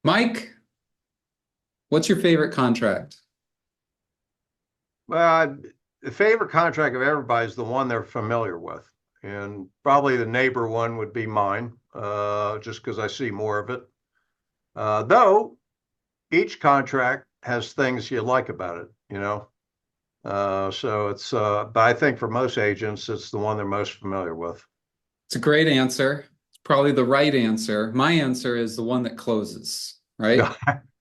Mike, what's your favorite contract? Well, the favorite contract of everybody is the one they're familiar with. And probably the neighbor one would be mine, just because I see more of it. Though each contract has things you like about it. But I think for most agents, it's the one they're most familiar with. It's a great answer. It's probably the right answer. My answer is the one that closes, right?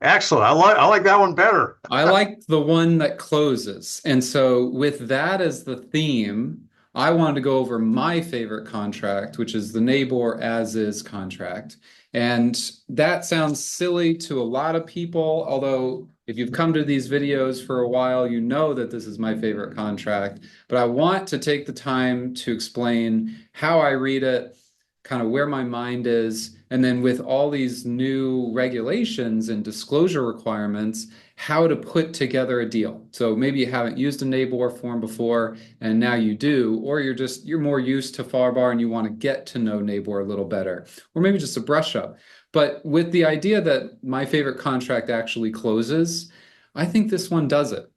Excellent. I like that one better. I like the one that closes. And so, with that as the theme, I wanted to go over my favorite contract, which is the Nabor as is contract. And that sounds silly to a lot of people, although if you've come to these videos for a while, you know that this is my favorite contract. But I want to take the time to explain how I read it, kind of where my mind is, and then with all these new regulations and disclosure requirements, how to put together a deal. So maybe you haven't used a Nabor form before and now you do, or you're more used to FARBAR and you want to get to know Nabor a little better, or maybe just a brush up. But with the idea that my favorite contract actually closes, I think this one does it.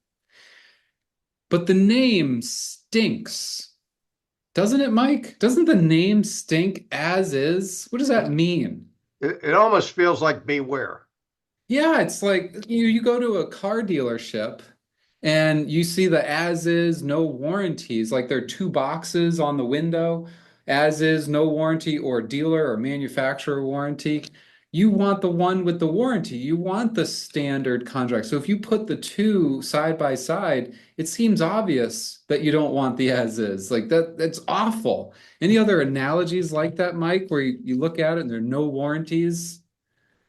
But the name stinks. Doesn't it, Mike? Doesn't the name stink as is? What does that mean? It almost feels like beware. Yeah, it's like you go to a car dealership and you see the as is, no warranties. Like there are two boxes on the window, as is, no warranty, or dealer or manufacturer warranty. You want the one with the warranty. You want the standard contract. So if you put the two side by side, it seems obvious that you don't want the as is. Like that's awful. Any other analogies like that, Mike, where you look at it and there are no warranties?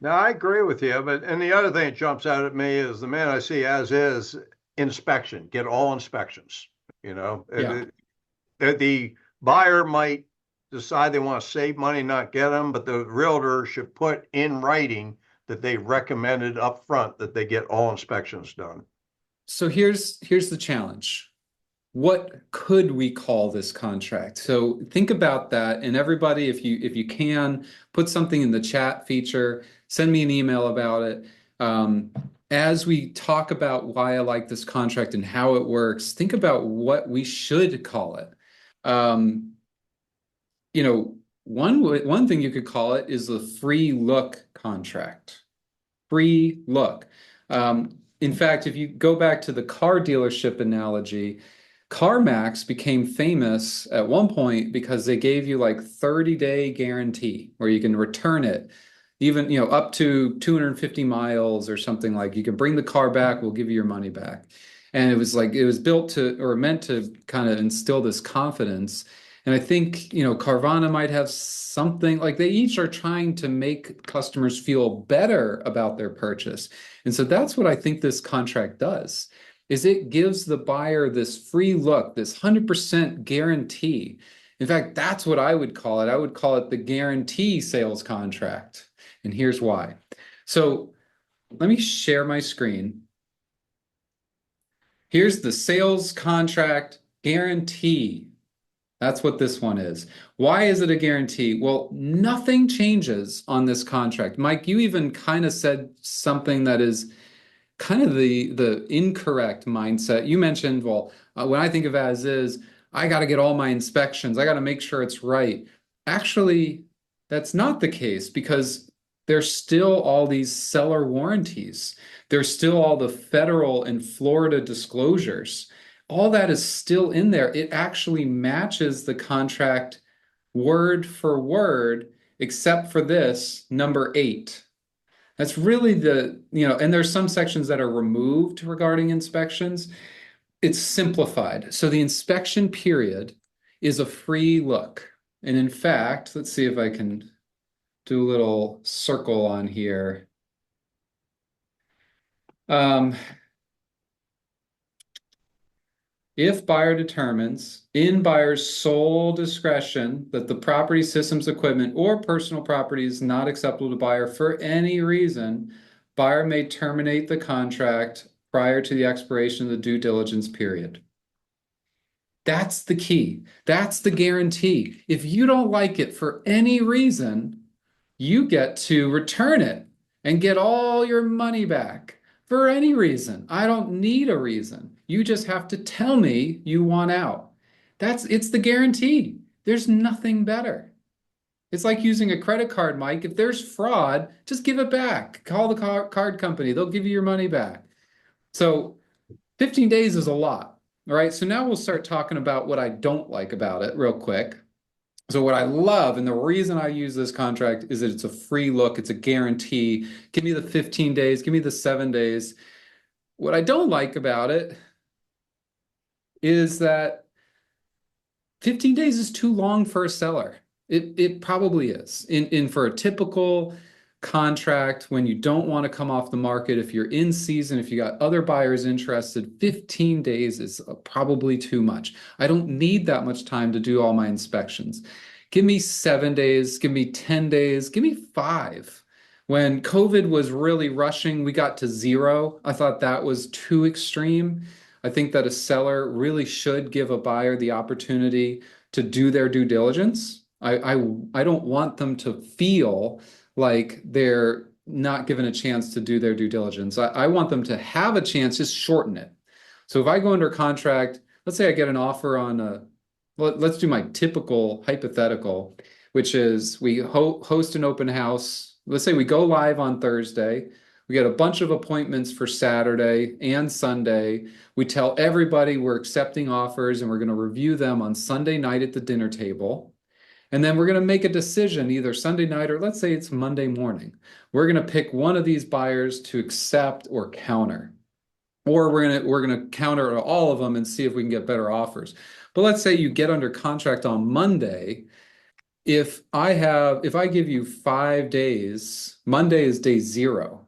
Now, I agree with you, and the other thing that jumps out at me is the man I see as is inspection, get all inspections. You know, Yeah. the buyer might decide they want to save money, not get them, but the realtor should put in writing that they recommended up front that they get all inspections done. So here's the challenge. What could we call this contract? So think about that, and everybody, if you can, put something in the chat feature, send me an email about it. As we talk about why I like this contract and how it works, think about what we should call it. Um, one thing you could call it is the free look contract. Free look. In fact, if you go back to the car dealership analogy, CarMax became famous at one point because they gave you like 30-day guarantee where you can return it, even, up to 250 miles or something. Like you can bring the car back, we'll give you your money back. And it was built to or meant to kind of instill this confidence. And I think, Carvana might have something like they each are trying to make customers feel better about their purchase. And so that's what I think this contract does, is it gives the buyer this free look, this 100% guarantee. In fact, that's what I would call it. I would call it the guarantee sales contract. And here's why. So let me share my screen. Here's the sales contract guarantee. That's what this one is. Why is it a guarantee? Well, nothing changes on this contract. Mike, you even kind of said something that is kind of the incorrect mindset. You mentioned, well, when I think of as is, I got to get all my inspections. I got to make sure it's right. Actually, that's not the case because there's still all these seller warranties. There's still all the federal and Florida disclosures. All that is still in there. It actually matches the contract word for word, except for this number 8. That's really and there's some sections that are removed regarding inspections. It's simplified. So the inspection period is a free look. And in fact, let's see if I can do a little circle on here. Um, If buyer determines in buyer's sole discretion that the property, systems, equipment, or personal property is not acceptable to buyer for any reason, buyer may terminate the contract prior to the expiration of the due diligence period. That's the key. That's the guarantee. If you don't like it for any reason, you get to return it. and get all your money back for any reason. I don't need a reason. You just have to tell me you want out. It's the guarantee. There's nothing better. It's like using a credit card, Mike. If there's fraud, just give it back. Call the card company. They'll give you your money back. So 15 days is a lot. All right. So now we'll start talking about what I don't like about it real quick. So what I love and the reason I use this contract is that it's a free look, it's a guarantee. Give me the 15 days, give me the 7 days. What I don't like about it is that 15 days is too long for a seller. It probably is. In for a typical contract when you don't want to come off the market, if you're in season, if you got other buyers interested, 15 days is probably too much. I don't need that much time to do all my inspections. Give me 7 days, give me 10 days, give me 5. When COVID was really rushing, we got to 0. I thought that was too extreme. I think that a seller really should give a buyer the opportunity to do their due diligence. I don't want them to feel like they're not given a chance to do their due diligence. I want them to have a chance, just shorten it. So if I go under contract, let's say I get an offer on let's do my typical hypothetical, which is we host an open house. Let's say we go live on Thursday. We get a bunch of appointments for Saturday and Sunday. We tell everybody we're accepting offers and we're going to review them on Sunday night at the dinner table. And then we're going to make a decision either Sunday night or let's say it's Monday morning. We're going to pick one of these buyers to accept or counter. Or we're going to counter all of them and see if we can get better offers. But let's say you get under contract on Monday. If I give you 5 days, Monday is day 0.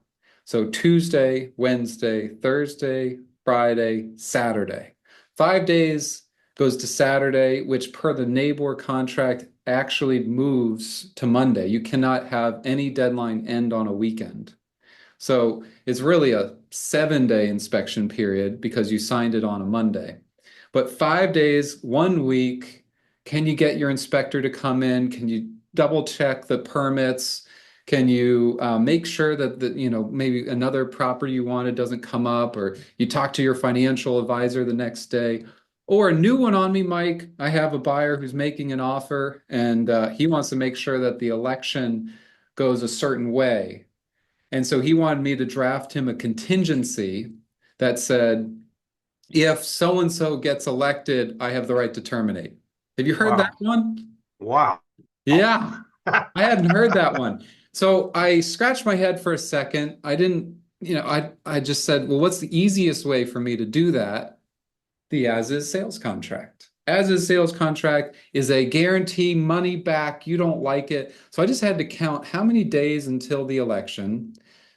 So Tuesday, Wednesday, Thursday, Friday, Saturday. 5 days goes to Saturday, which per the NABOR contract actually moves to Monday. You cannot have any deadline end on a weekend. So it's really a 7-day inspection period because you signed it on a Monday. But 5 days, 1 week, can you get your inspector to come in? Can you double check the permits? Can you make sure that maybe another property you wanted doesn't come up, or you talk to your financial advisor the next day? Or a new one on me, Mike. I have a buyer who's making an offer and he wants to make sure that the election goes a certain way. And so he wanted me to draft him a contingency that said, if so-and-so gets elected, I have the right to terminate. Have you heard that one? Wow. Yeah, I hadn't heard that one. So I scratched my head for a second. I didn't, I just said, well, what's the easiest way for me to do that? The as-is sales contract. As-is sales contract is a guarantee money back. You don't like it. So I just had to count how many days until the election,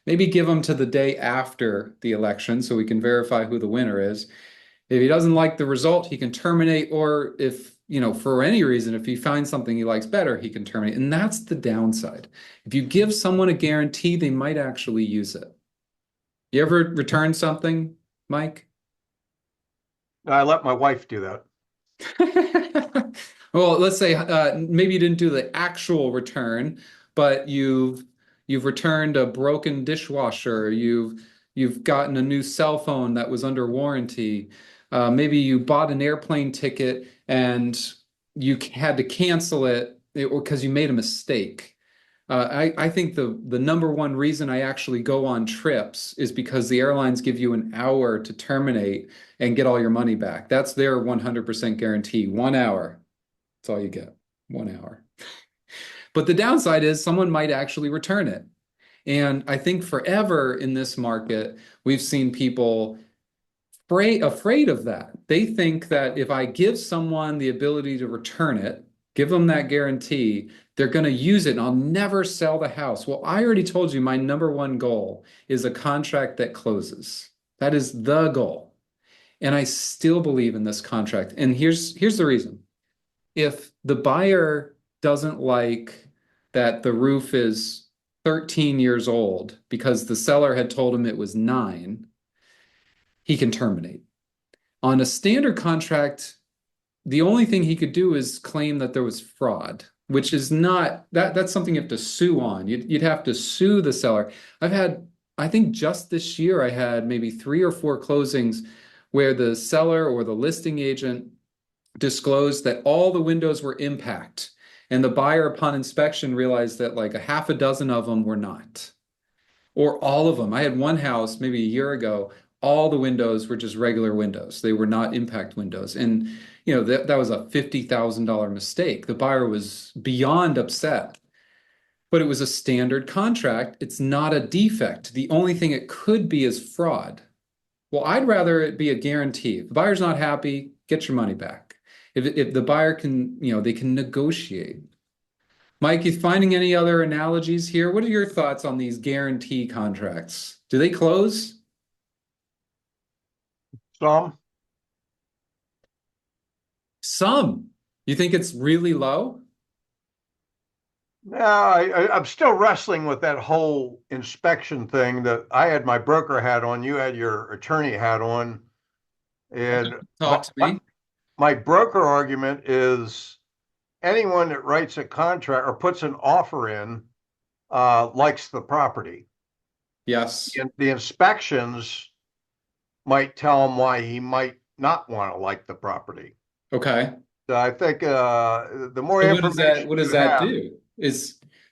maybe give them to the day after the election so we can verify who the winner is. If he doesn't like the result, he can terminate, or if, for any reason, if he finds something he likes better, he can terminate. And that's the downside. If you give someone a guarantee, they might actually use it. You ever return something, Mike? I let my wife do that. Well, let's say maybe you didn't do the actual return, but you've returned a broken dishwasher. You've gotten a new cell phone that was under warranty. Maybe you bought an airplane ticket and you had to cancel it because you made a mistake. I think the number one reason I actually go on trips is because the airlines give you an hour to terminate and get all your money back. That's their 100% guarantee. 1 hour. That's all you get. 1 hour. But the downside is someone might actually return it. And I think forever in this market, we've seen people afraid of that. They think that if I give someone the ability to return it, give them that guarantee, they're going to use it and I'll never sell the house. Well, I already told you my number one goal is a contract that closes. That is the goal. And I still believe in this contract. And here's the reason. If the buyer doesn't like that the roof is 13 years old because the seller had told him it was 9, he can terminate. On a standard contract, the only thing he could do is claim that there was fraud. which is not that's something you have to sue on. You'd have to sue the seller. I think just this year I had maybe 3 or 4 closings where the seller or the listing agent disclosed that all the windows were impact, and the buyer upon inspection realized that like a half a dozen of them were not, or all of them. I had one house maybe a year ago, all the windows were just regular windows. They were not impact windows. And that was a $50,000 mistake. The buyer was beyond upset, but it was a standard contract. It's not a defect. The only thing it could be is fraud. Well, I'd rather it be a guarantee. If the buyer's not happy, get your money back. If the buyer can, they can negotiate. Mike, you finding any other analogies here? What are your thoughts on these guarantee contracts? Do they close? Some. Some. You think it's really low? No, I'm still wrestling with that whole inspection thing. That I had my broker hat on, you had your attorney hat on, and Talk to me. my broker argument is anyone that writes a contract or puts an offer in likes the property. Yes. And the inspections might tell him why he might not want to like the property. Okay. So I think the more So information what does you that have, do?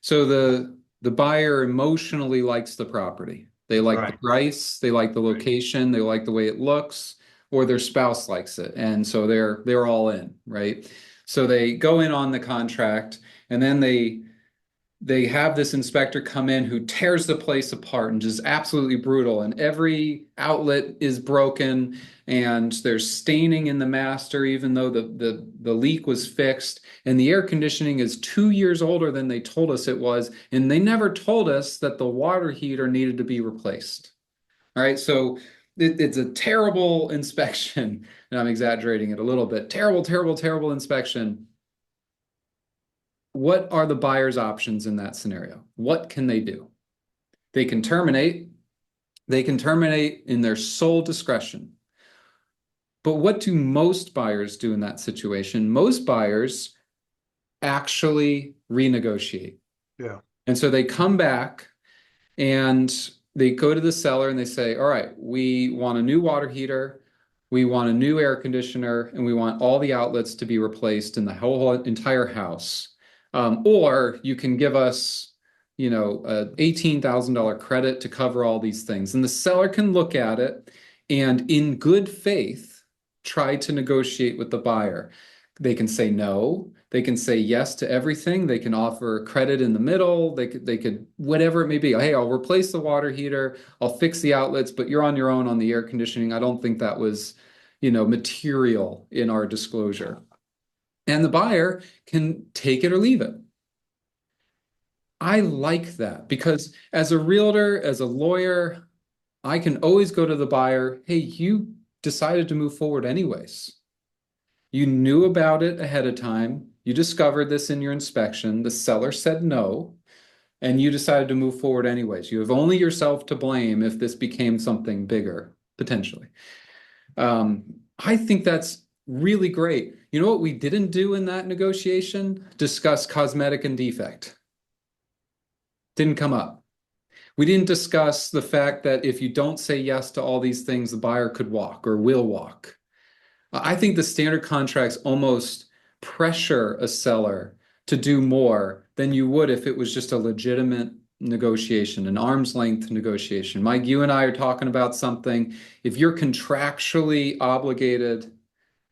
So the buyer emotionally likes the property. They like the right? price, they like the location, they like the way it looks, or their spouse likes it. And so they're all in, right? So they go in on the contract, and then they have this inspector come in who tears the place apart and just absolutely brutal, and every outlet is broken, and there's staining in the master even though the leak was fixed, and the air conditioning is 2 years older than they told us it was, and they never told us that the water heater needed to be replaced. All right, so it's a terrible inspection, and I'm exaggerating it a little bit. Terrible, terrible, terrible inspection. What are the buyer's options in that scenario? What can they do? They can terminate. They can terminate in their sole discretion. But what do most buyers do in that situation? Most buyers actually renegotiate. Yeah. And so they come back and they go to the seller and they say, all right, we want a new water heater, we want a new air conditioner, and we want all the outlets to be replaced in the whole entire house. Or you can give us, a $18,000 credit to cover all these things. And the seller can look at it and in good faith, try to negotiate with the buyer. They can say no. They can say yes to everything. They can offer credit in the middle. They could, whatever it may be. Hey, I'll replace the water heater. I'll fix the outlets, but you're on your own on the air conditioning. I don't think that was, material in our disclosure. And the buyer can take it or leave it. I like that because as a realtor, as a lawyer, I can always go to the buyer, hey, you decided to move forward anyways. You knew about it ahead of time. You discovered this in your inspection. The seller said no, and you decided to move forward anyways. You have only yourself to blame if this became something bigger, potentially. I think that's really great. You know what we didn't do in that negotiation? Discuss cosmetic and defect. Didn't come up. We didn't discuss the fact that if you don't say yes to all these things, the buyer could walk or will walk. I think the standard contracts almost pressure a seller to do more than you would if it was just a legitimate negotiation, an arm's length negotiation. Mike, you and I are talking about something. If you're contractually obligated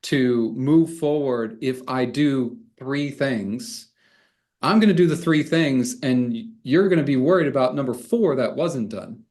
to move forward, if I do 3 things, I'm going to do the 3 things, and you're going to be worried about number 4 that wasn't done.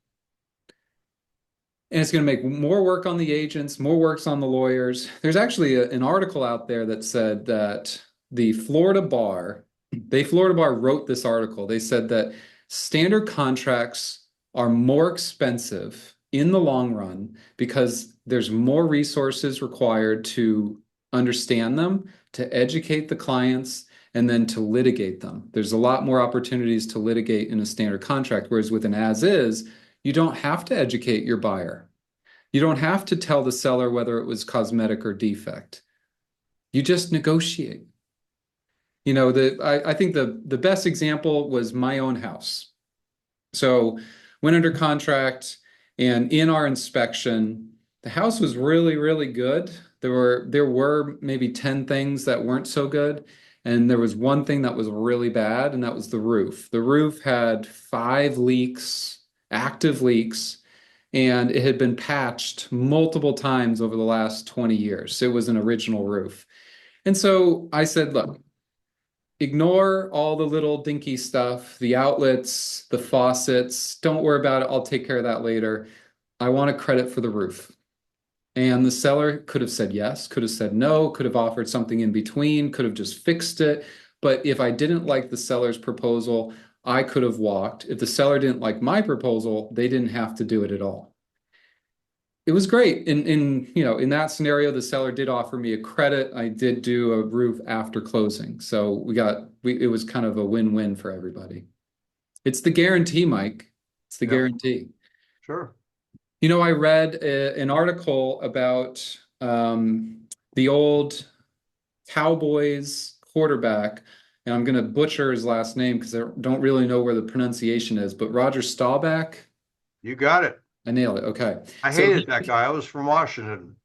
And it's going to make more work on the agents, more works on the lawyers. There's actually an article out there that said that the Florida Bar wrote this article. They said that standard contracts are more expensive in the long run because there's more resources required to understand them, to educate the clients, and then to litigate them. There's a lot more opportunities to litigate in a standard contract, whereas with an as-is, you don't have to educate your buyer. You don't have to tell the seller whether it was cosmetic or defect. You just negotiate. I think the best example was my own house. So went under contract, and in our inspection, the house was really, really good. There were maybe 10 things that weren't so good. And there was one thing that was really bad, and that was the roof. The roof had 5 leaks, active leaks, and it had been patched multiple times over the last 20 years. It was an original roof. And so I said, look, ignore all the little dinky stuff, the outlets, the faucets. Don't worry about it. I'll take care of that later. I want a credit for the roof. And the seller could have said yes, could have said no, could have offered something in between, could have just fixed it. But if I didn't like the seller's proposal, I could have walked. If the seller didn't like my proposal, they didn't have to do it at all. It was great. In that scenario, the seller did offer me a credit. I did do a roof after closing. So it was kind of a win-win for everybody. It's the guarantee, Mike. It's the Yep, guarantee. sure. I read an article about the old Cowboys quarterback, and I'm going to butcher his last name because I don't really know where the pronunciation is, but Roger Staubach. You got it. I nailed it. Okay. I So hated that guy. I was from Washington.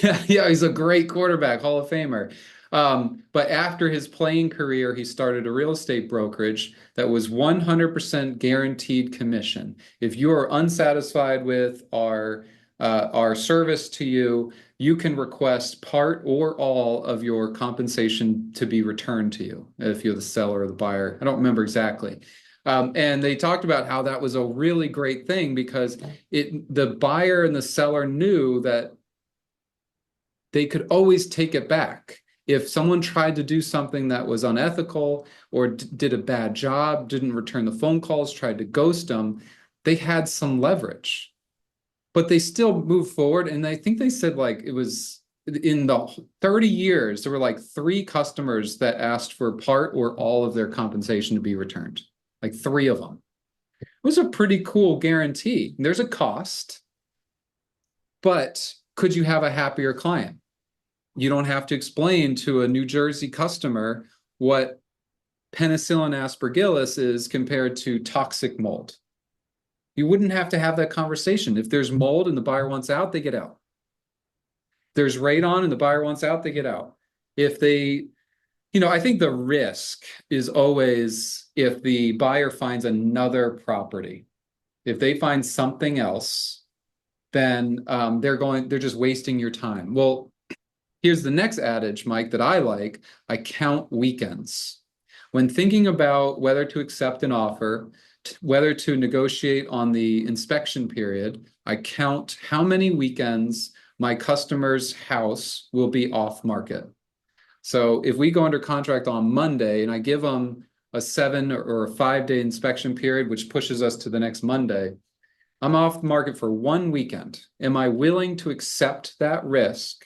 yeah, he's a great quarterback, Hall of Famer. But after his playing career, he started a real estate brokerage that was 100% guaranteed commission. If you are unsatisfied with our service to you, you can request part or all of your compensation to be returned to you if you're the seller or the buyer. I don't remember exactly. And they talked about how that was a really great thing because the buyer and the seller knew that they could always take it back. If someone tried to do something that was unethical or did a bad job, didn't return the phone calls, tried to ghost them, they had some leverage. But they still moved forward. And I think they said like it was in the 30 years, there were like 3 customers that asked for part or all of their compensation to be returned. Like 3 of them. It was a pretty cool guarantee. There's a cost, but could you have a happier client? You don't have to explain to a New Jersey customer what penicillin aspergillus is compared to toxic mold. You wouldn't have to have that conversation. If there's mold and the buyer wants out, they get out. If there's radon and the buyer wants out, they get out. If they, I think the risk is always if the buyer finds another property. If they find something else, then they're just wasting your time. Well, here's the next adage, Mike, that I like. I count weekends. When thinking about whether to accept an offer, whether to negotiate on the inspection period, I count how many weekends my customer's house will be off market. So if we go under contract on Monday and I give them a 7 or a 5-day inspection period, which pushes us to the next Monday, I'm off the market for 1 weekend. Am I willing to accept that risk,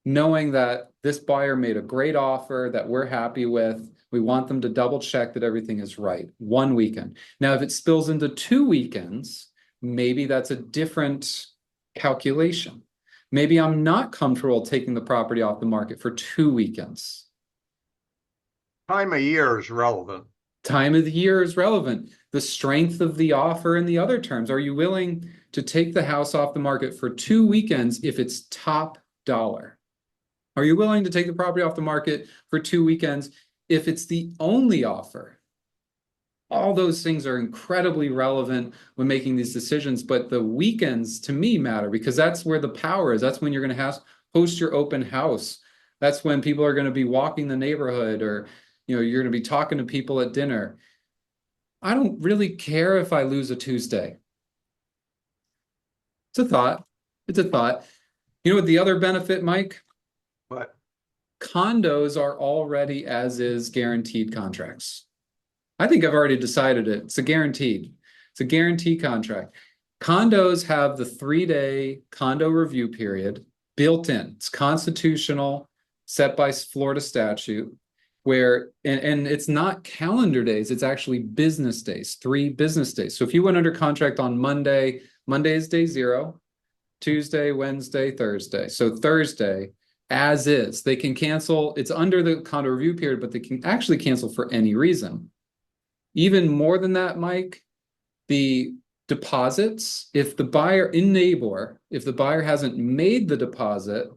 knowing that this buyer made a great offer that we're happy with? We want them to double check that everything is right. 1 weekend. Now, if it spills into 2 weekends, maybe that's a different calculation. Maybe I'm not comfortable taking the property off the market for 2 weekends. Time of year is relevant. Time of the year is relevant. The strength of the offer and the other terms. Are you willing to take the house off the market for 2 weekends if it's top dollar? Are you willing to take the property off the market for 2 weekends if it's the only offer? All those things are incredibly relevant when making these decisions, but the weekends to me matter because that's where the power is. That's when you're going to host your open house. That's when people are going to be walking the neighborhood, or you're going to be talking to people at dinner. I don't really care if I lose a Tuesday. It's a thought. It's a thought. You know what the other benefit, Mike? But Condos are already as is guaranteed contracts. I think I've already decided it. It's a guaranteed contract. Condos have the 3-day condo review period built in. It's constitutional, set by Florida statute, where, and it's not calendar days, it's actually business days, 3 business days. So if you went under contract on Monday, Monday is day 0, Tuesday, Wednesday, Thursday. So Thursday, as is. They can cancel, it's under the condo review period, but they can actually cancel for any reason. Even more than that, Mike, the deposits, if the buyer in NABOR, if the buyer hasn't made the deposit,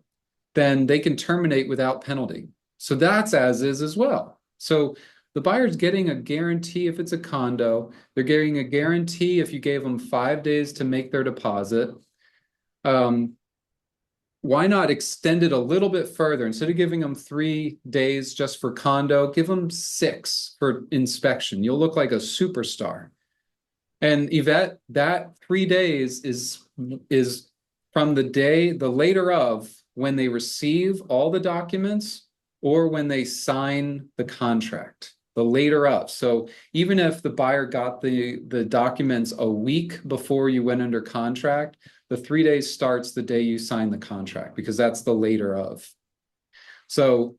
then they can terminate without penalty. So that's as is as well. So the buyer's getting a guarantee if it's a condo. They're getting a guarantee if you gave them 5 days to make their deposit. Why not extend it a little bit further? Instead of giving them 3 days just for condo, give them 6 for inspection. You'll look like a superstar. And Yvette, that 3 days is from the later of when they receive all the documents or when they sign the contract, the later of. So even if the buyer got the documents a week before you went under contract, the 3 days starts the day you sign the contract because that's the later of. So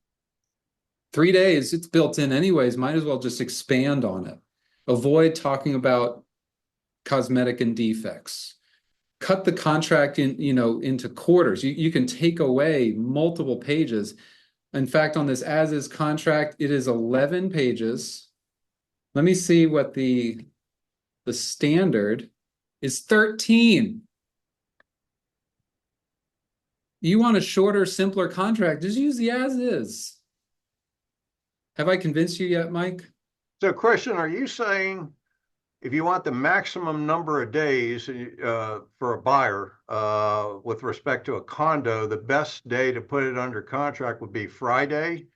3 days, it's built in anyways, might as well just expand on it. Avoid talking about cosmetic and defects. Cut the contract into quarters. You can take away multiple pages. In fact, on this as-is contract, it is 11 pages. Let me see what the standard is. 13. You want a shorter, simpler contract, just use the as-is. Have I convinced you yet, Mike? So Christian, are you saying if you want the maximum number of days for a buyer with respect to a condo, the best day to put it under contract would be Friday?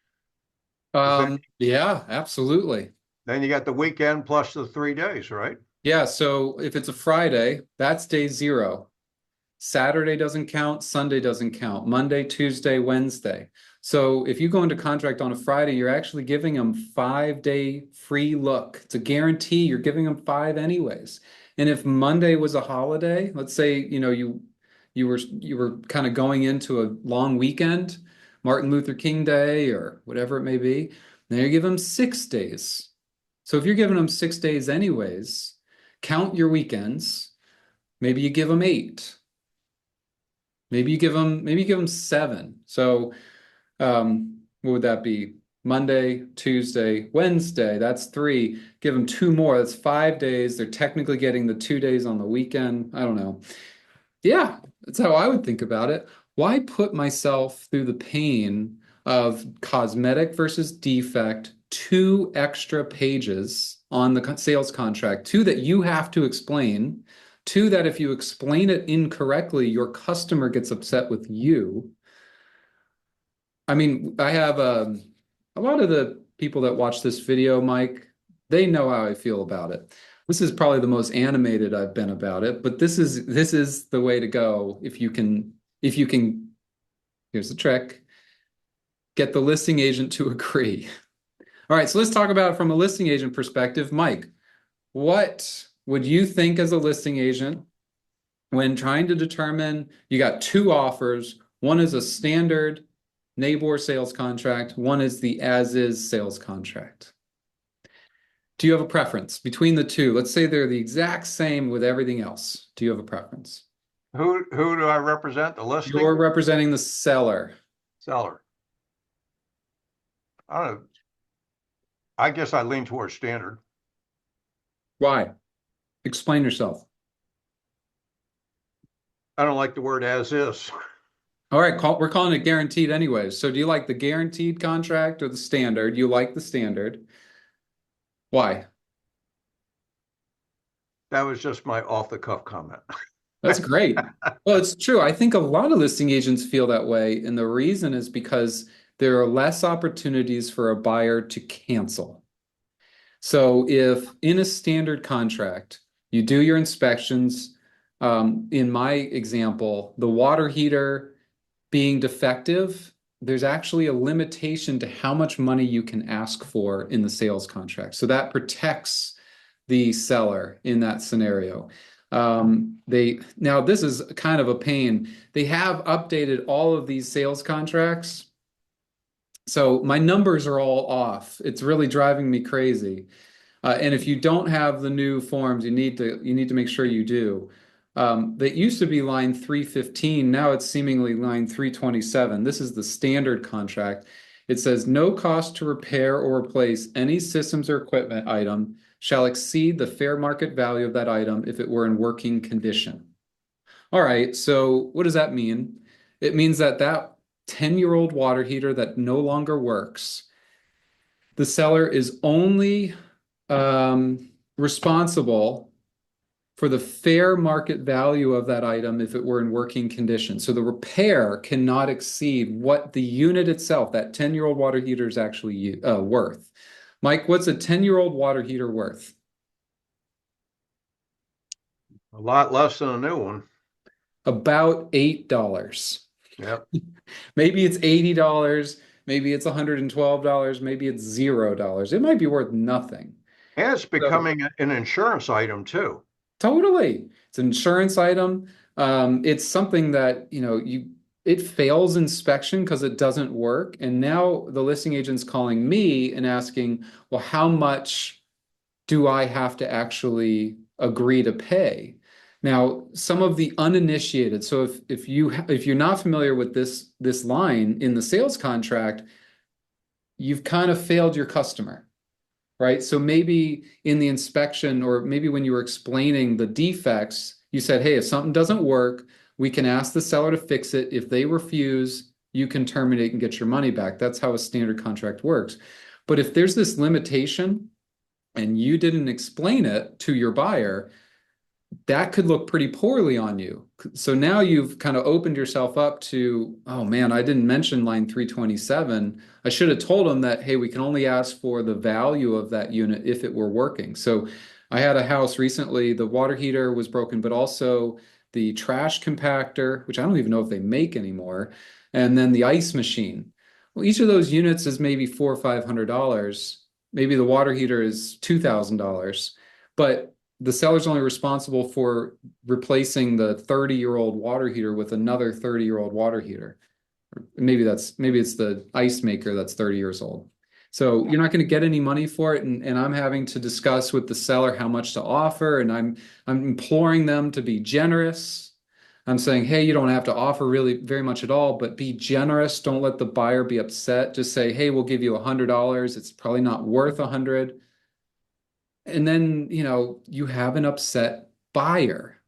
Yeah, absolutely. Then you got the weekend plus the 3 days, right? Yeah, so if it's a Friday, that's day 0. Saturday doesn't count, Sunday doesn't count, Monday, Tuesday, Wednesday. So if you go into contract on a Friday, you're actually giving them 5-day free look. It's a guarantee. You're giving them 5 anyways. And if Monday was a holiday, let's say, you were kind of going into a long weekend, Martin Luther King Day or whatever it may be, then you give them 6 days. So if you're giving them 6 days anyways, count your weekends. Maybe you give them 8. Maybe you give them 7. So what would that be? Monday, Tuesday, Wednesday, that's 3. Give them 2 more, that's 5 days. They're technically getting the 2 days on the weekend. I don't know. Yeah, that's how I would think about it. Why put myself through the pain of cosmetic versus defect, 2 extra pages on the sales contract, 2 that you have to explain, 2 that if you explain it incorrectly, your customer gets upset with you. I mean, I have a lot of the people that watch this video, Mike, they know how I feel about it. This is probably the most animated I've been about it, but this is the way to go if you can, here's the trick, get the listing agent to agree. All right, so let's talk about it from a listing agent perspective. Mike, what would you think as a listing agent when trying to determine, you got 2 offers, one is a standard NABOR sales contract, one is the as-is sales contract. Do you have a preference between the 2? Let's say they're the exact same with everything else. Do you have a preference? Who do I represent? The listing? You're representing the seller. Seller. I don't know. I guess I lean towards standard. Why? Explain yourself. I don't like the word as is. All right, we're calling it guaranteed anyway. So do you like the guaranteed contract or the standard? You like the standard. Why? That was just my off the cuff comment. That's great. Well, it's true. I think a lot of listing agents feel that way. And the reason is because there are less opportunities for a buyer to cancel. So if in a standard contract, you do your inspections, in my example, the water heater being defective, there's actually a limitation to how much money you can ask for in the sales contract. So that protects the seller in that scenario. Now this is kind of a pain. They have updated all of these sales contracts. So my numbers are all off. It's really driving me crazy. And if you don't have the new forms, you need to make sure you do. That used to be line 315. Now it's seemingly line 327. This is the standard contract. It says no cost to repair or replace any systems or equipment item shall exceed the fair market value of that item if it were in working condition. All right, so what does that mean? It means that that 10-year-old water heater that no longer works, the seller is only responsible for the fair market value of that item if it were in working condition. So the repair cannot exceed what the unit itself, that 10-year-old water heater, is actually worth. Mike, what's a 10-year-old water heater worth? A lot less than a new one. About $8. Yep. Maybe it's $80, maybe it's $112, maybe it's $0. It might be worth nothing. And it's becoming an insurance item too. Totally. It's an insurance item. It's something that, it fails inspection because it doesn't work. And now the listing agent's calling me and asking, well, how much do I have to actually agree to pay? Now, some of the uninitiated, so if you're not familiar with this line in the sales contract, you've kind of failed your customer, right? So maybe in the inspection, or maybe when you were explaining the defects, you said, hey, if something doesn't work, we can ask the seller to fix it. If they refuse, you can terminate and get your money back. That's how a standard contract works. But if there's this limitation and you didn't explain it to your buyer, that could look pretty poorly on you. So now you've kind of opened yourself up to, oh man, I didn't mention line 327. I should have told them that, hey, we can only ask for the value of that unit if it were working. So I had a house recently, the water heater was broken, but also the trash compactor, which I don't even know if they make anymore, and then the ice machine. Well, each of those units is maybe $400 or $500. Maybe the water heater is $2,000, but the seller's only responsible for replacing the 30-year-old water heater with another 30-year-old water heater. Maybe it's the ice maker that's 30 years old. So you're not going to get any money for it, and I'm having to discuss with the seller how much to offer, and I'm imploring them to be generous. I'm saying, hey, you don't have to offer really very much at all, but be generous. Don't let the buyer be upset. Just say, hey, we'll give you $100. It's probably not worth $100. And then, you have an upset buyer.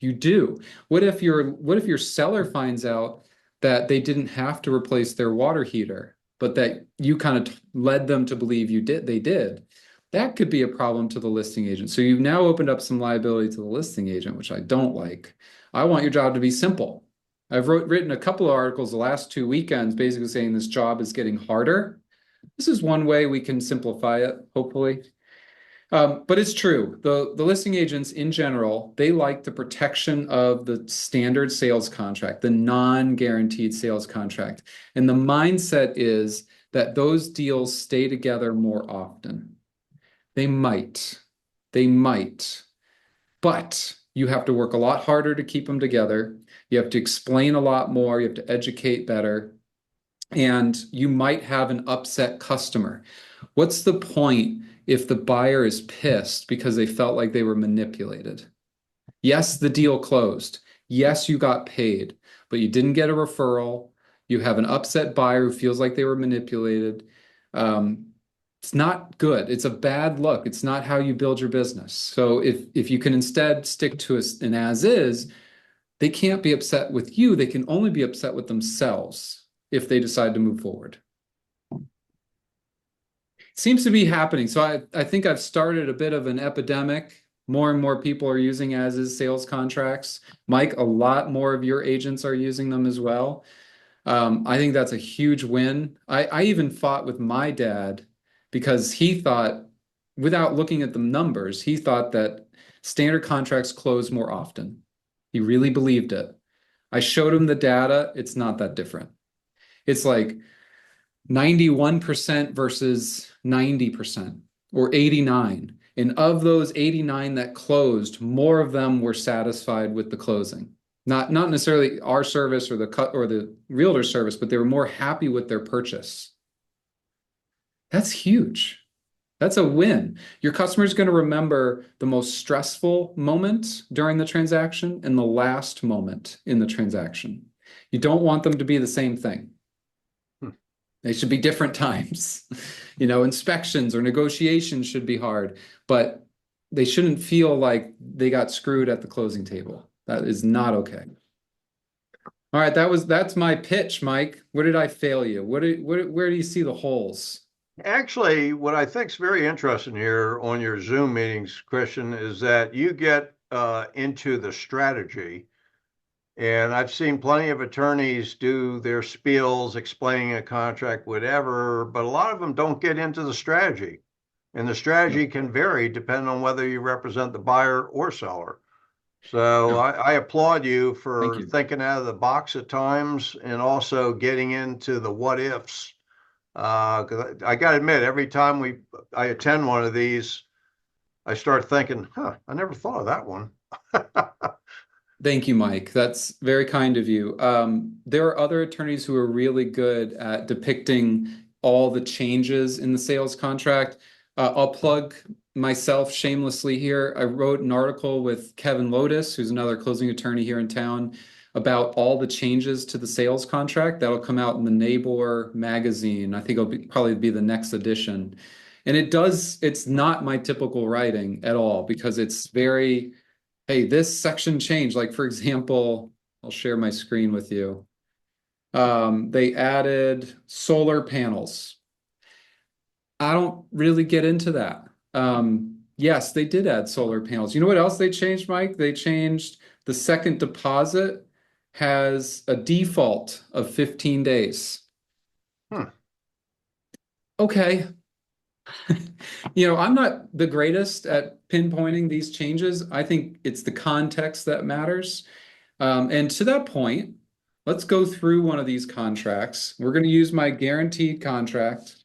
You do. What if your seller finds out that they didn't have to replace their water heater, but that you kind of led them to believe they did? That could be a problem to the listing agent. So you've now opened up some liability to the listing agent, which I don't like. I want your job to be simple. I've written a couple of articles the last 2 weekends basically saying this job is getting harder. This is one way we can simplify it, hopefully. But it's true. The listing agents in general, they like the protection of the standard sales contract, the non-guaranteed sales contract. And the mindset is that those deals stay together more often. They might, but you have to work a lot harder to keep them together. You have to explain a lot more. You have to educate better. And you might have an upset customer. What's the point if the buyer is pissed because they felt like they were manipulated? Yes, the deal closed. Yes, you got paid, but you didn't get a referral. You have an upset buyer who feels like they were manipulated. It's not good. It's a bad look. It's not how you build your business. So if you can instead stick to an as is, they can't be upset with you. They can only be upset with themselves if they decide to move forward. Seems to be happening. So I think I've started a bit of an epidemic. More and more people are using as-is sales contracts. Mike, a lot more of your agents are using them as well. I think that's a huge win. I even fought with my dad because he thought, without looking at the numbers, he thought that standard contracts close more often. He really believed it. I showed him the data. It's not that different. It's like 91% versus 90% or 89. And of those 89 that closed, more of them were satisfied with the closing. Not necessarily our service or the realtor service, but they were more happy with their purchase. That's huge. That's a win. Your customer's going to remember the most stressful moment during the transaction and the last moment in the transaction. You don't want them to be the same thing. Hmm. They should be different times. You know, inspections or negotiations should be hard, but they shouldn't feel like they got screwed at the closing table. That is not okay. All right, that's my pitch, Mike. Where did I fail you? Where do you see the holes? Actually, what I think is very interesting here on your Zoom meetings, Christian, is that you get into the strategy. And I've seen plenty of attorneys do their spiels explaining a contract, whatever, but a lot of them don't get into the strategy. And the strategy can vary depending on whether you represent the buyer or seller. So No, I applaud you thank for you. thinking out of the box at times and also getting into the what ifs. Because I got to admit, every time I attend one of these, I start thinking, huh, I never thought of that one. Thank you, Mike. That's very kind of you. There are other attorneys who are really good at depicting all the changes in the sales contract. I'll plug myself shamelessly here. I wrote an article with Kevin Lotus, who's another closing attorney here in town, about all the changes to the sales contract. That'll come out in the Nabor magazine. I think probably be the next edition. And it's not my typical writing at all because it's very, hey, this section changed. Like, for example, I'll share my screen with you. They added solar panels. I don't really get into that. Yes, they did add solar panels. You know what else they changed, Mike? They changed the second deposit has a default of 15 days. Hmm. Okay. You know, I'm not the greatest at pinpointing these changes. I think it's the context that matters. And to that point, let's go through one of these contracts. We're going to use my guaranteed contract.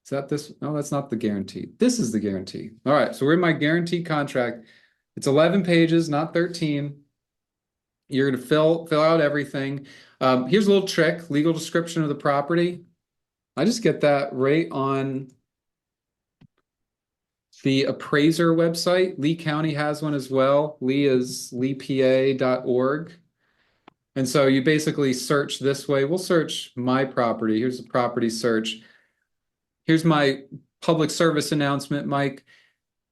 Is that this? No, that's not the guarantee. This is the guarantee. All right, so we're in my guaranteed contract. It's 11 pages, not 13. You're going to fill out everything. Here's a little trick, legal description of the property. I just get that right on the appraiser website. Lee County has one as well. Lee is leepa.org. And so you basically search this way. We'll search my property. Here's the property search. Here's my public service announcement, Mike.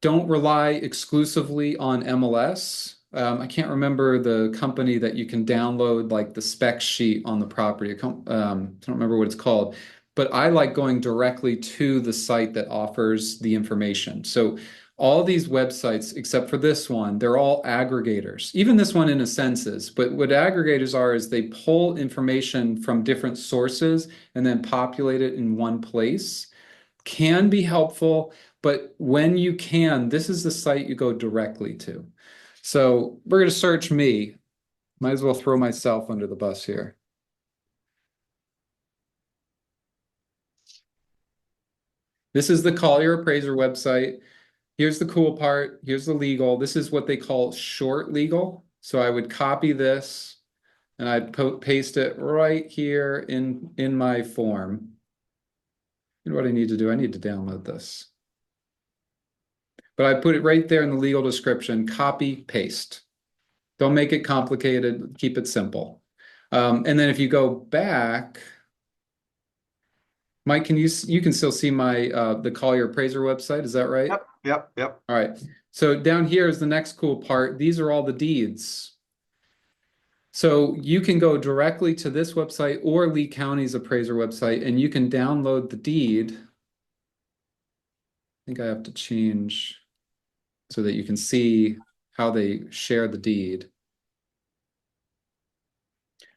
Don't rely exclusively on MLS. I can't remember the company that you can download like the spec sheet on the property. I don't remember what it's called, but I like going directly to the site that offers the information. So all these websites, except for this one, they're all aggregators. Even this one in a sense is, but what aggregators are is they pull information from different sources and then populate it in one place. Can be helpful, but when you can, this is the site you go directly to. So we're going to search me. Might as well throw myself under the bus here. This is the Collier Appraiser website. Here's the cool part. Here's the legal. This is what they call short legal. So I would copy this and I'd paste it right here in my form. You know what I need to do? I need to download this. But I put it right there in the legal description, copy, paste. Don't make it complicated, keep it simple. And then if you go back, Mike, you can still see my the Collier Appraiser website, is that right? Yep. All right. So down here is the next cool part. These are all the deeds. So you can go directly to this website or Lee County's appraiser website, and you can download the deed. I think I have to change so that you can see how they share the deed.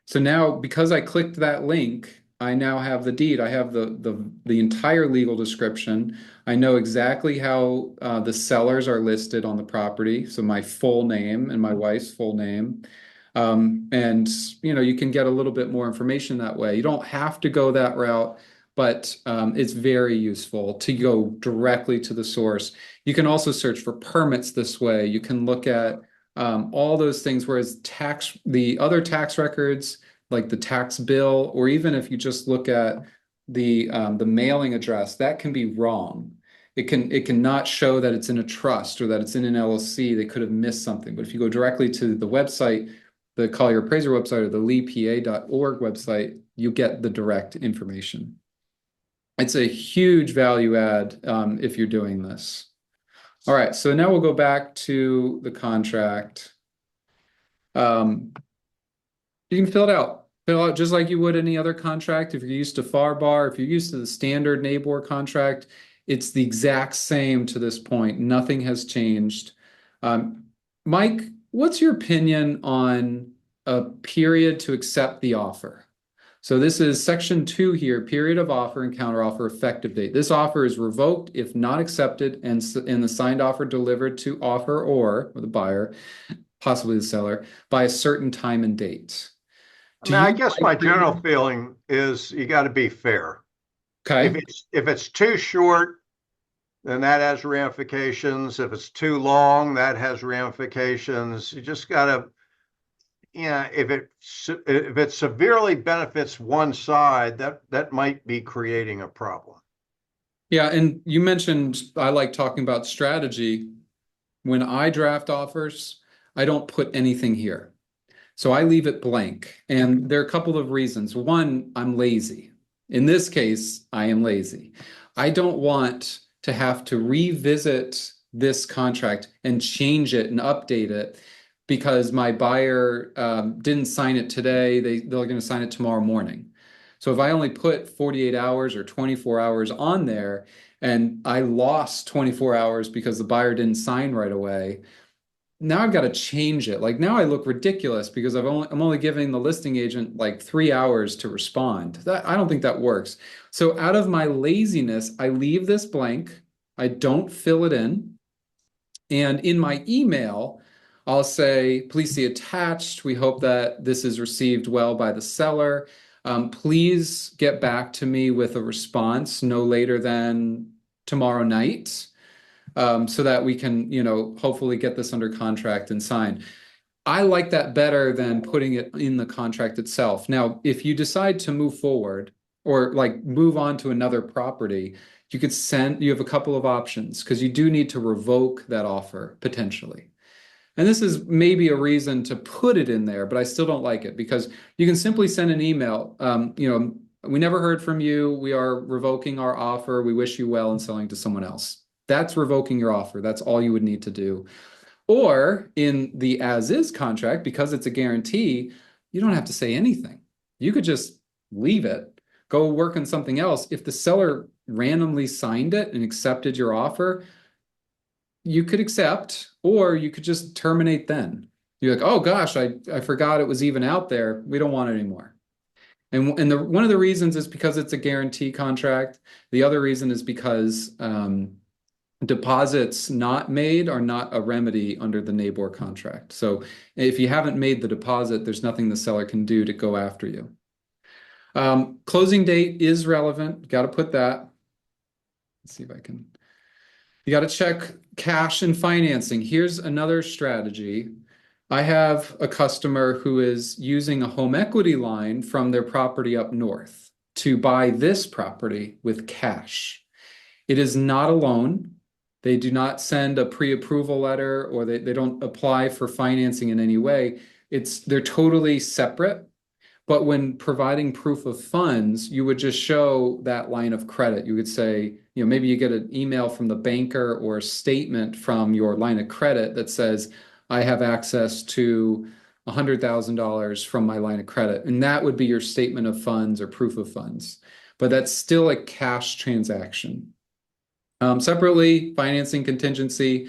So now, because I clicked that link, I now have the deed. I have the entire legal description. I know exactly how the sellers are listed on the property. So my full name and my wife's full name. And you can get a little bit more information that way. You don't have to go that route, but it's very useful to go directly to the source. You can also search for permits this way. You can look at all those things, whereas the other tax records, like the tax bill, or even if you just look at the mailing address, that can be wrong. it cannot show that it's in a trust or that it's in an LLC. They could have missed something. But if you go directly to the website, the Collier Appraiser website or the leepa.org website, you get the direct information. It's a huge value add if you're doing this. All right, so now we'll go back to the contract. You can fill it out. Fill out just like you would any other contract. If you're used to FAR/BAR, if you're used to the standard NABOR contract, it's the exact same to this point. Nothing has changed. Mike, what's your opinion on a period to accept the offer? So this is section 2 here, period of offer and counteroffer effective date. This offer is revoked if not accepted and the signed offer delivered to offer or the buyer, possibly the seller, by a certain time and date. I mean, I guess my general feeling is you got to be fair. Okay. If it's too short, then that has ramifications. If it's too long, that has ramifications. You just got to, if it severely benefits one side, that might be creating a problem. Yeah, and you mentioned I like talking about strategy. When I draft offers, I don't put anything here. So I leave it blank. And there are a couple of reasons. One, I'm lazy. In this case, I am lazy. I don't want to have to revisit this contract and change it and update it because my buyer didn't sign it today. They're going to sign it tomorrow morning. So if I only put 48 hours or 24 hours on there and I lost 24 hours because the buyer didn't sign right away, now I've got to change it. Like now I look ridiculous because I'm only giving the listing agent like 3 hours to respond. I don't think that works. So out of my laziness, I leave this blank. I don't fill it in. And in my email, I'll say, please see attached. We hope that this is received well by the seller. Please get back to me with a response no later than tomorrow night. So that we can, hopefully get this under contract and sign. I like that better than putting it in the contract itself. Now, if you decide to move forward or like move on to another property, you have a couple of options because you do need to revoke that offer potentially. And this is maybe a reason to put it in there, but I still don't like it because you can simply send an email. We never heard from you. We are revoking our offer. We wish you well and selling to someone else. That's revoking your offer. That's all you would need to do. Or in the as-is contract, because it's a guarantee, you don't have to say anything. You could just leave it, go work on something else. If the seller randomly signed it and accepted your offer, you could accept, or you could just terminate then. You're like, oh gosh, I forgot it was even out there. We don't want it anymore. And one of the reasons is because it's a guarantee contract. The other reason is because deposits not made are not a remedy under the NABOR contract. So if you haven't made the deposit, there's nothing the seller can do to go after you. Closing date is relevant. Got to put that. Let's see if I can. You got to check cash and financing. Here's another strategy. I have a customer who is using a home equity line from their property up north to buy this property with cash. It is not a loan. They do not send a pre-approval letter or they don't apply for financing in any way. They're totally separate. But when providing proof of funds, you would just show that line of credit. You would say, maybe you get an email from the banker or a statement from your line of credit that says, I have access to $100,000 from my line of credit. And that would be your statement of funds or proof of funds. But that's still a cash transaction. Separately, financing contingency.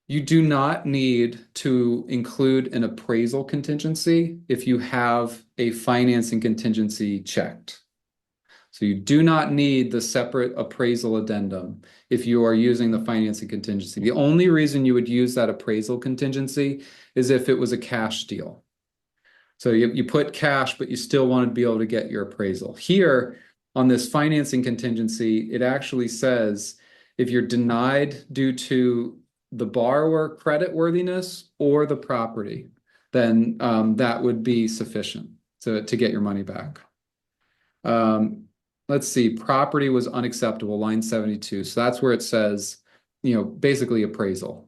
You do not need to include an appraisal contingency if you have a financing contingency checked. So you do not need the separate appraisal addendum if you are using the financing contingency. The only reason you would use that appraisal contingency is if it was a cash deal. So you put cash, but you still want to be able to get your appraisal. Here on this financing contingency, it actually says if you're denied due to the borrower creditworthiness or the property, then that would be sufficient to get your money back. let's see, property was unacceptable, line 72. So that's where it says, basically appraisal.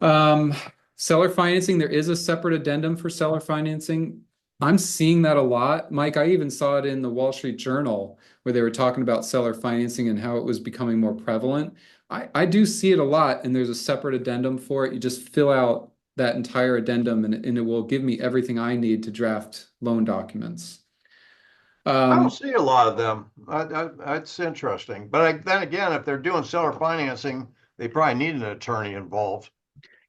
Um, Seller financing, there is a separate addendum for seller financing. I'm seeing that a lot. Mike, I even saw it in the Wall Street Journal where they were talking about seller financing and how it was becoming more prevalent. I do see it a lot, and there's a separate addendum for it. You just fill out that entire addendum, and it will give me everything I need to draft loan documents. I don't Um, see a lot of them. That's interesting. But then again, if they're doing seller financing, they probably need an attorney involved.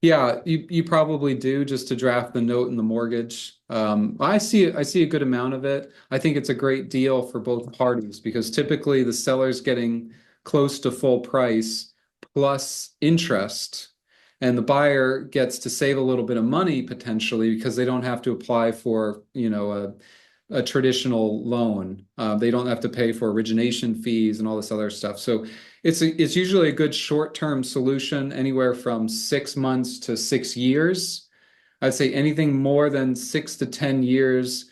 Yeah, you probably do just to draft the note and the mortgage. I see a good amount of it. I think it's a great deal for both parties because typically the seller's getting close to full price plus interest, and the buyer gets to save a little bit of money potentially because they don't have to apply for, a traditional loan. They don't have to pay for origination fees and all this other stuff. So it's usually a good short-term solution, anywhere from 6 months to 6 years. I'd say anything more than 6 to 10 years,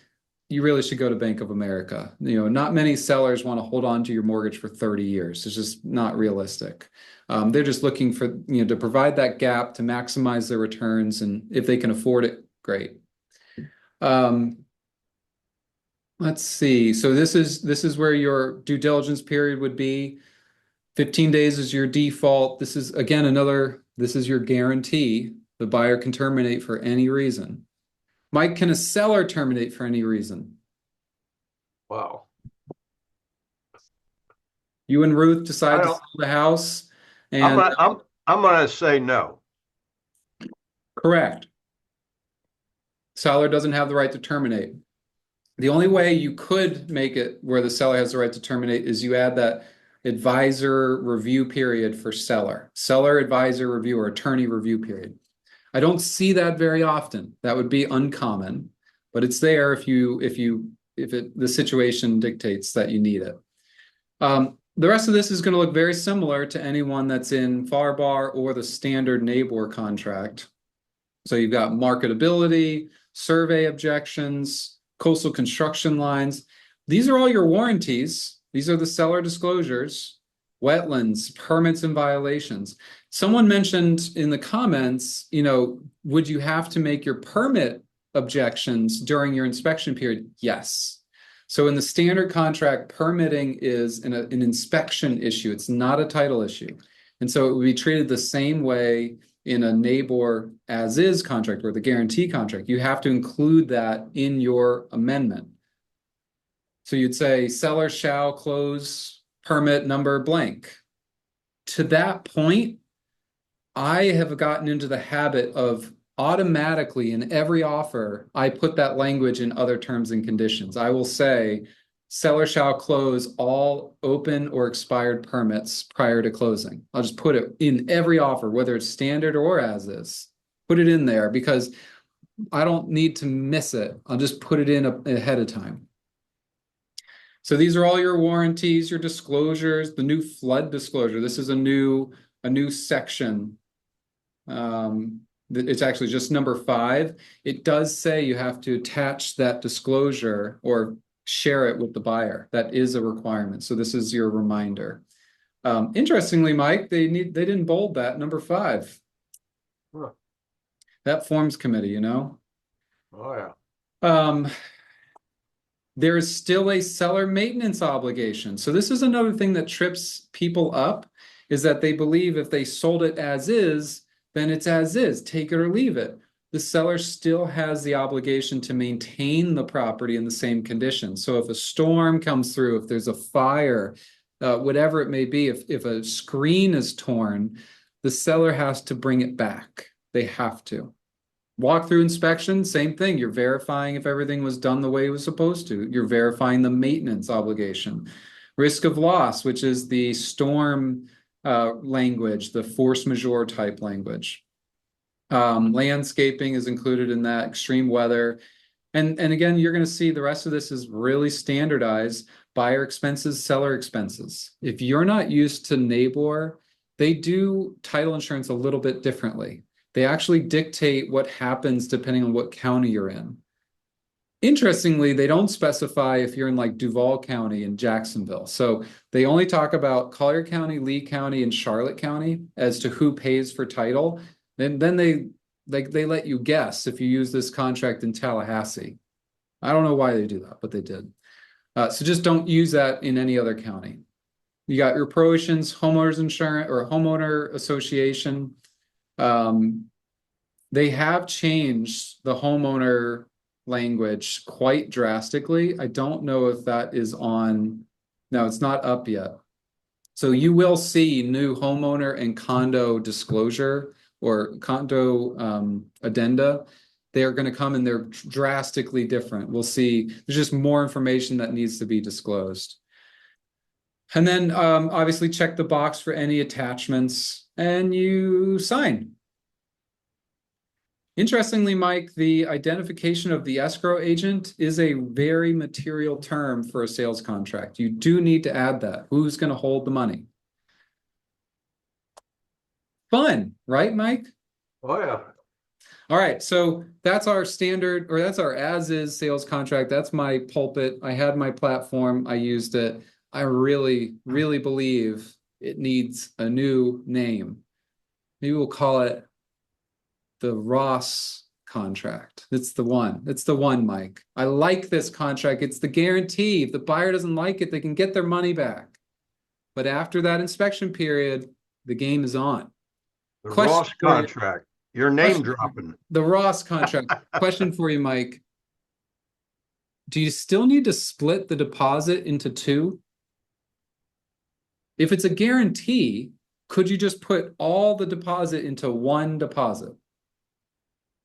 you really should go to Bank of America. Not many sellers want to hold on to your mortgage for 30 years. It's just not realistic. They're just looking for, to provide that gap to maximize their returns, and if they can afford it, great. Um, Let's see. So this is where your due diligence period would be. 15 days is your default. This is again this is your guarantee. The buyer can terminate for any reason. Mike, can a seller terminate for any reason? Wow. You and Ruth I decide to don't, sell the house, I'm and gonna, I'm gonna say no. correct. Seller doesn't have the right to terminate. The only way you could make it where the seller has the right to terminate is you add that advisor review period for seller advisor review or attorney review period. I don't see that very often. That would be uncommon, but it's there if the situation dictates that you need it. The rest of this is going to look very similar to anyone that's in FAR/BAR or the standard NABOR contract. So you've got marketability, survey objections, coastal construction lines. These are all your warranties. These are the seller disclosures, wetlands, permits and violations. Someone mentioned in the comments, would you have to make your permit objections during your inspection period? Yes. So in the standard contract, permitting is an inspection issue. It's not a title issue. And so it would be treated the same way in a NABOR as is contract or the guarantee contract. You have to include that in your amendment. So you'd say seller shall close permit number blank. To that point, I have gotten into the habit of automatically in every offer, I put that language in other terms and conditions. I will say seller shall close all open or expired permits prior to closing. I'll just put it in every offer, whether it's standard or as is. Put it in there because I don't need to miss it. I'll just put it in ahead of time. So these are all your warranties, your disclosures, the new flood disclosure. This is a new section. It's actually just number 5. It does say you have to attach that disclosure or share it with the buyer. That is a requirement. So this is your reminder. Interestingly, Mike, they didn't bold that number 5. Huh. That forms committee, Oh yeah. There is still a seller maintenance obligation. So this is another thing that trips people up, is that they believe if they sold it as is, then it's as is, take it or leave it. The seller still has the obligation to maintain the property in the same condition. So if a storm comes through, if there's a fire, whatever it may be, if a screen is torn, the seller has to bring it back. They have to. Walkthrough inspection, same thing. You're verifying if everything was done the way it was supposed to. You're verifying the maintenance obligation. Risk of loss, which is the storm language, the force majeure type language. Landscaping is included in that, extreme weather. And again, you're going to see the rest of this is really standardized. Buyer expenses, seller expenses. If you're not used to NABOR, they do title insurance a little bit differently. They actually dictate what happens depending on what county you're in. Interestingly, they don't specify if you're in like Duval County and Jacksonville. So they only talk about Collier County, Lee County, and Charlotte County as to who pays for title. Then they let you guess if you use this contract in Tallahassee. I don't know why they do that, but they did. So just don't use that in any other county. You got your prohibitions, homeowners insurance or homeowner association. They have changed the homeowner language quite drastically. I don't know if that is on, no, it's not up yet. So you will see new homeowner and condo disclosure or condo addenda. They are going to come and they're drastically different. We'll see. There's just more information that needs to be disclosed. And then obviously check the box for any attachments and you sign. Interestingly, Mike, the identification of the escrow agent is a very material term for a sales contract. You do need to add that. Who's going to hold the money? Fun, right, Mike? Oh, yeah. All right, so that's our standard, or that's our as-is sales contract. That's my pulpit. I had my platform. I used it. I really, really believe it needs a new name. Maybe we'll call it the Ross contract. It's the one. It's the one, Mike. I like this contract. It's the guarantee. If the buyer doesn't like it, they can get their money back. But after that inspection period, the game is on. The Question Ross for you. contract. Your name dropping. The Ross contract. Question for you, Mike. Do you still need to split the deposit into two? If it's a guarantee, could you just put all the deposit into one deposit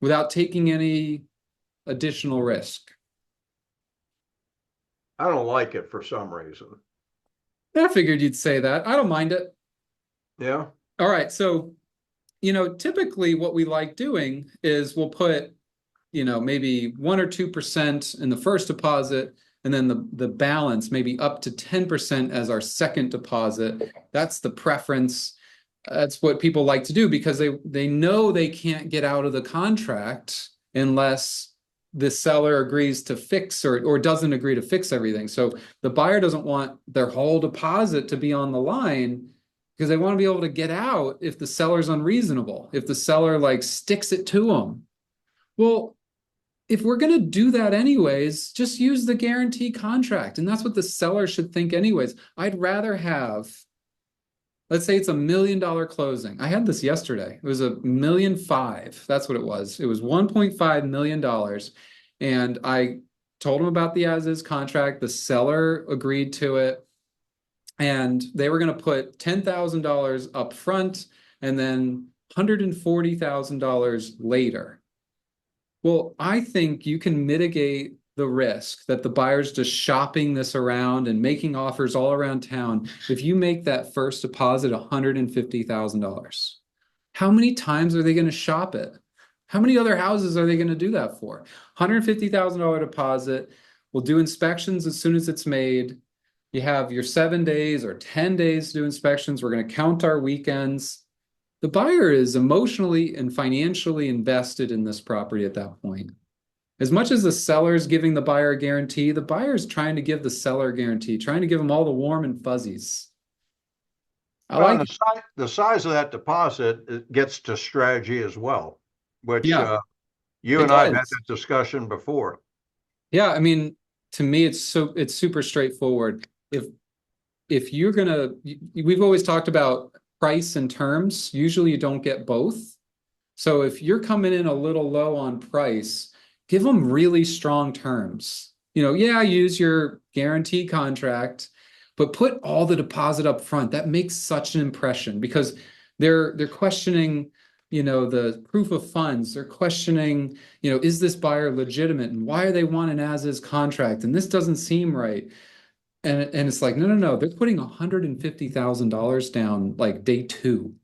without taking any additional risk? I don't like it for some reason. I figured you'd say that. I don't mind it. Yeah. All right. So, typically what we like doing is we'll put, maybe 1 or 2% in the first deposit, and then the balance, maybe up to 10% as our second deposit. That's the preference. That's what people like to do because they know they can't get out of the contract unless the seller agrees to fix or doesn't agree to fix everything. So the buyer doesn't want their whole deposit to be on the line because they want to be able to get out if the seller's unreasonable, if the seller like sticks it to them. Well, if we're going to do that anyways, just use the guarantee contract. And that's what the seller should think anyways. I'd rather have, let's say it's $1 million closing. I had this yesterday. It was $1.5 million. That's what it was. It was $1.5 million. And I told them about the as-is contract. The seller agreed to it. And they were going to put $10,000 up front and then $140,000 later. Well, I think you can mitigate the risk that the buyer's just shopping this around and making offers all around town if you make that first deposit $150,000. How many times are they going to shop it? How many other houses are they going to do that for? $150,000 deposit. We'll do inspections as soon as it's made. You have your 7 days or 10 days to do inspections. We're going to count our weekends. The buyer is emotionally and financially invested in this property at that point. As much as the seller is giving the buyer a guarantee, the buyer is trying to give the seller a guarantee, trying to give them all the warm and fuzzies. Well, the size of that deposit, it gets to strategy as well, which you and I have had that discussion before. Yeah, I mean, to me, it's super straightforward. If you're gonna, we've always talked about price and terms. Usually you don't get both. So if you're coming in a little low on price, give them really strong terms. Use your guarantee contract, but put all the deposit up front. That makes such an impression because they're questioning, the proof of funds. They're questioning, is this buyer legitimate and why are they wanting as-is contract? And this doesn't seem right. And it's like, no, they're putting $150,000 down like day 2.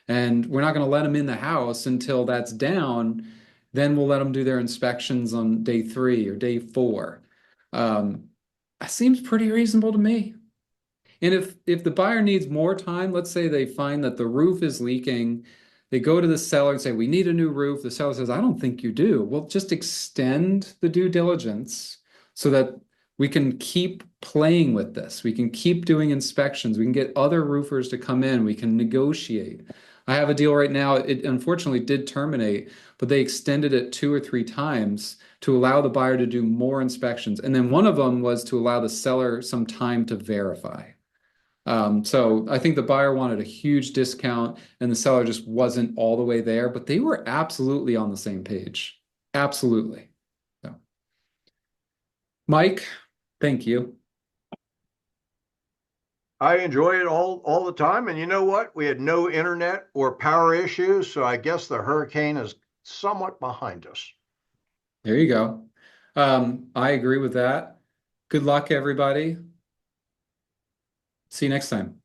And we're not going to let them in the house until that's down. Then we'll let them do their inspections on day 3 or day 4. That seems pretty reasonable to me. And if the buyer needs more time, let's say they find that the roof is leaking, They go to the seller and say, we need a new roof. The seller says, I don't think you do. Well, just extend the due diligence so that we can keep playing with this. We can keep doing inspections. We can get other roofers to come in. We can negotiate. I have a deal right now. It unfortunately did terminate, but they extended it 2 or 3 times to allow the buyer to do more inspections. And then one of them was to allow the seller some time to verify. So I think the buyer wanted a huge discount and the seller just wasn't all the way there, but they were absolutely on the same page. Absolutely. So, Mike, thank you. I enjoy it all the time. And you know what? We had no internet or power issues, so I guess the hurricane is somewhat behind us. There you go. I agree with that. Good luck, everybody. See you next time.